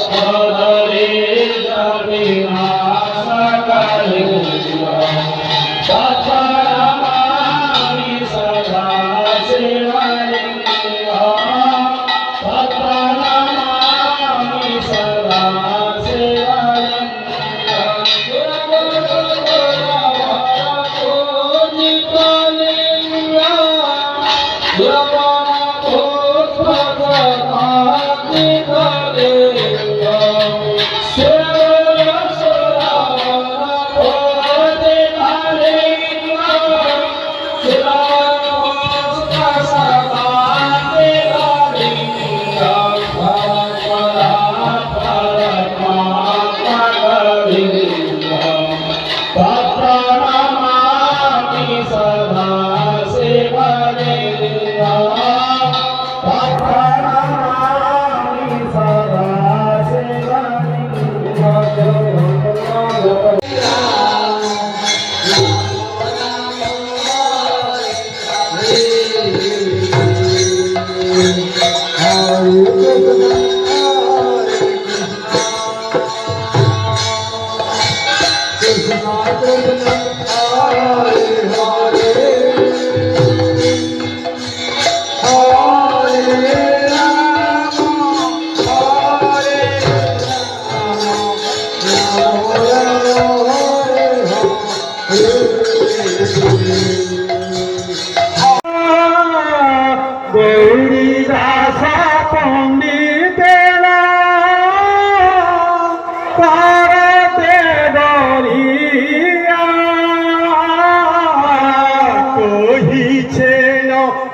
সদরে যাবে আশা কালে সতনামামি সদা সেবারে সতনামামি সদা সেবারে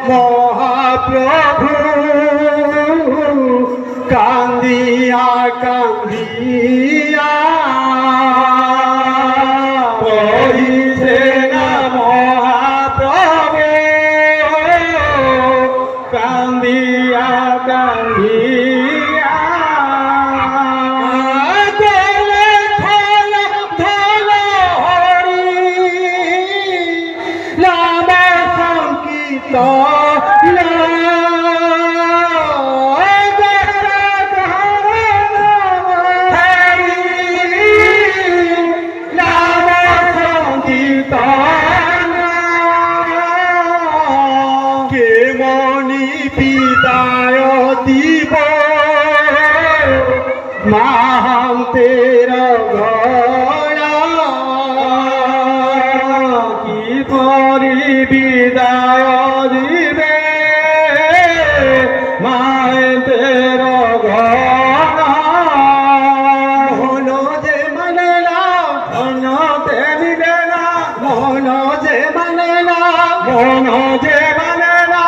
মহাপ্রভু কান্দিয়া কান্দিয়া কহিছে না মহাপ্রভু কান্দিয়া কান্দিয়া গলে থল থল হরি নাম সংকীর্তন বিদায় দিব মাহান্তের ঘরা কি পরি বিদায় দিবে মাহান্তের ঘরা মন যে মানে না মন দেবে না মন যে মানে না মন যে মানে না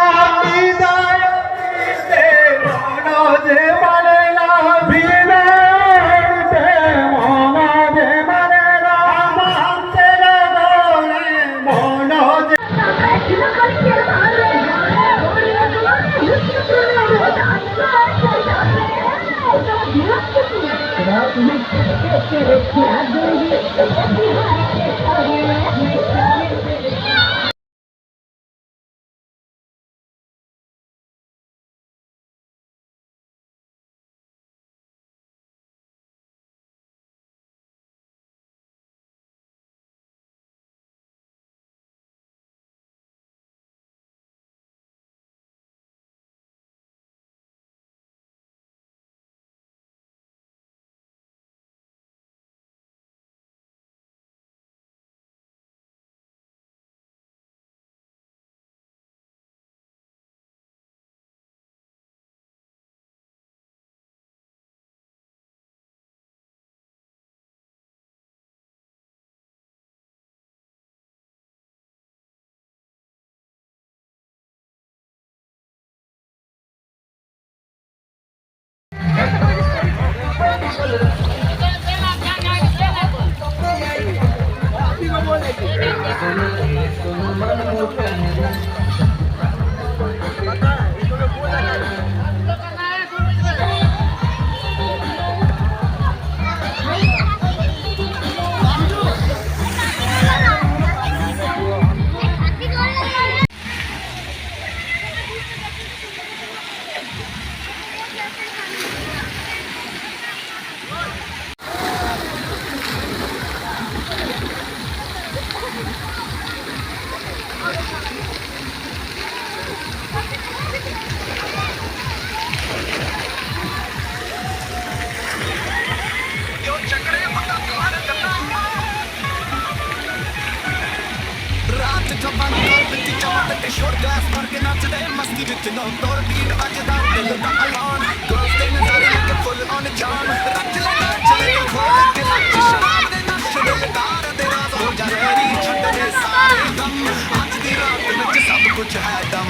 ਸ਼ੋਰ ਗਲਾਸ ਭਰ ਕੇ ਨੱਚਦੇ ਮਸਤੀ ਵਿੱਚ ਨੋ ਤੋੜ ਬੀਟ ਵੱਜਦਾ ਦਿਲ ਦਾ ਅਲਾਰਮ ਗਰਲਸ ਦੇ ਨਜ਼ਾਰੇ ਲੱਗੇ ਫੁੱਲ ਔਨ ਚਾਰਮ ਰੱਜ ਲੈ ਖੋਲ ਕੇ ਨੱਚ ਸ਼ਰਾਬ ਦੇ ਨੱਚ ਦੇ ਲਗਾਰ ਦੇ ਰਾਜ਼ ਹੋ ਜਾ ਰਹੀ ਛੱਡ ਦੇ ਸਾਰੇ ਗਮ ਅੱਜ ਦੀ ਰਾਤ ਵਿੱਚ ਸਭ ਕੁਝ ਹੈ ਦਮ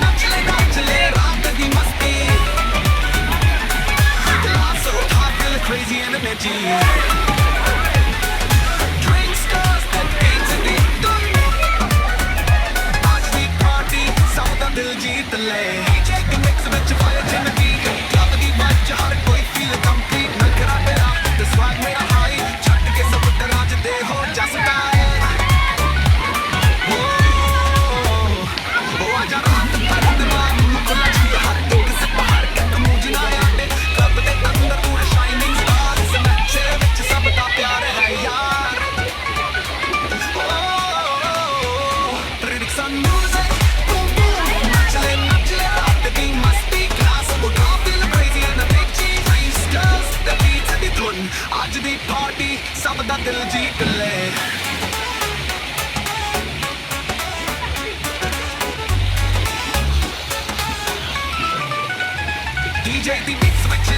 ਨੱਚ ਲੈ ਰਾਤ ਦੀ ਮਸਤੀ ਗਲਾਸ ਉਠਾ ਕੇ crazy energy drinks stars that beats in the दिल जीत ले DJ के mix ਵਿੱਚ fire ਜਿੰਨ ਦੀ club ਦੀ ਵਾਈਬ ਚ ਹਰ ਕੋਈ feel complete ਨਖਰਾ ਤੇਰਾ ਤੇ swag ਮੇਰਾ high ਛੱਡ ਕੇ ਸਭ ਤਰਾਜ ਦੇ ਹੋ just style ਉਹ ਆਜਾ ਰਾਤ ਤੱਕ ਦਿਮਾਗ ਨੂੰ ਖੁੱਲਾ ਛੀ ਹਰ ਇੱਕ ਸੇ ਬਾਹਰ ਕੱਟ ਮੂੰਹ ਨਾ ਆਟੇ club ਦੇ ਅੰਦਰ ਤੂੰ shining star ਇਸ ਨੱਚੇ ਵਿੱਚ ਸਭ ਦਾ ਪਿਆਰ ਹੈ ਯਾਰ predicts on music ਅੱਜ ਦੀ ਪਾਰਟੀ ਸਭ ਦਾ ਦਿਲ ਜੀਤ ਲੈ DJ ਦੀ ਮਿਕਸ ਵਿੱਚ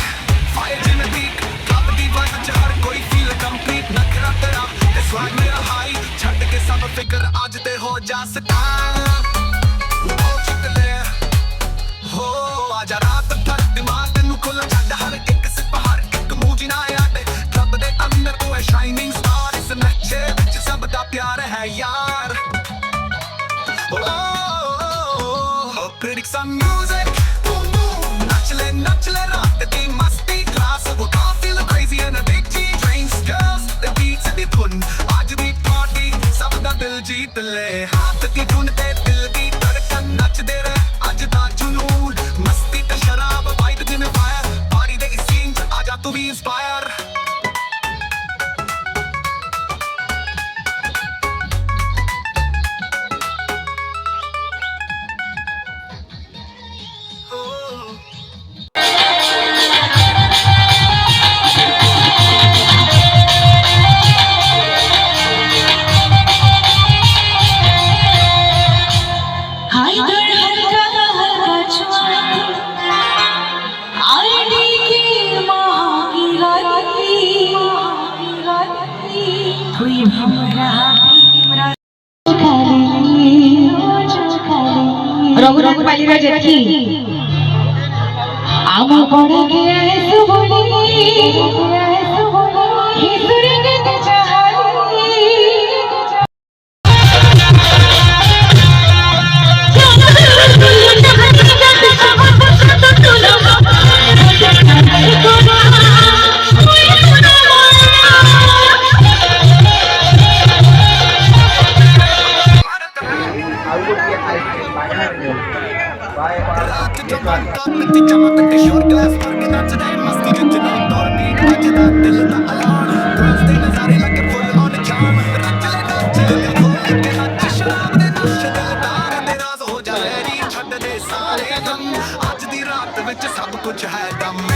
ਫਾਇਰ ਜਿੰਨ ਦੀ ਕਲੱਬ ਦੀ ਵਾਈਬ ਚ ਹਰ ਕੋਈ ਫੀਲ ਕੰਪਲੀਟ ਨਖਰਾ ਤੇਰਾ ਤੇ ਸਵਾਗ ਮੇਰਾ ਹਾਈ ਛੱਡ ਕੇ ਸਭ ਫਿਕਰ ਅੱਜ ਤੇ ਹੋ ਜਾ ਸਟਾਰ ਉਹ ਜਿੱਤ ਲੈ ਹੋ ਆਜਾ ਰਾਤ ਤੱਕ ਦਿਮਾਗ ਨੂੰ ਖੁੱਲਾ ਛੱਡ ਹਰ ਇੱਕ ਸਿਪ ਹਰ ਇੱਕ ਮੂੰਹ ਜਿਨਾ ਆਟੇ ਕਲੱਬ ਦੇ ਅੰਦਰ ਤੂੰ ਹੈ ਸ਼ਾਈਨਿੰਗ ਸਟਾਰ ਇਸ ਨੱਚੇ ਵਿੱਚ ਸਭ ਦਾ ਪਿਆਰ ਹੈ ਯਾਰ predicts on music ਨੱਚ ਲੈ ਰਾਤ ਦੀ ਮਸਤੀ ਕਲਾਸ ਉਠਾ feel crazy and a big G drinks girls the beats ਦੀ ਧੁਨ ਅੱਜ ਦੀ ਪਾਰਟੀ ਸਭ ਦਾ ਦਿਲ ਜੀਤ ਲੈ ਹੱਥ ਦੀ ਧੁਨ ਤੇ ਦਿਲ ਦੀ ਧੜਕਨ ਨੱਚਦੇ ਰਹਿ ਅੱਜ ਦਾ ਜਨੂਨ ਮਸਤੀ ਤੇ ਸ਼ਰਾਬ ਵਾਈਡ ਦਿਨ ਫਾਇਰ ਪਾਰਟੀ ਦੇ ਸੀਨ ਚ ਆ ਜਾ ਤੂੰ ਵੀ ਇੰਸਪਾਇਰ রঘুনাথ পালিরা জেঠি আমার পড়াকে আইসু বলি হিসুরে গেতে চাহালি ਸ਼ੋਰ ਗਲਾਸ ਭਰ ਕੇ ਨੱਚਦੇ ਮਸਤੀ ਵਿੱਚ ਨੋ ਤੋੜ ਬੀਟ ਵੱਜਦਾ ਦਿਲ ਦਾ ਅਲਾਰਮ ਗਰਲਸ ਦੇ ਨਜ਼ਾਰੇ ਲੱਗੇ ਫੁੱਲ ਔਨ ਚਾਰਮ ਰੱਜ ਲੈ ਖੋਲ ਕੇ ਨੱਚ ਸ਼ਰਾਬ ਦੇ ਨੱਚ ਦਿਲਦਾਰ ਦੇ ਰਾਜ਼ ਹੋ ਜਾ ਰਹੀ ਛੱਡ ਦੇ ਸਾਰੇ ਗਮ ਅੱਜ ਦੀ ਰਾਤ ਵਿੱਚ ਸਭ ਕੁਝ ਹੈ ਦਮ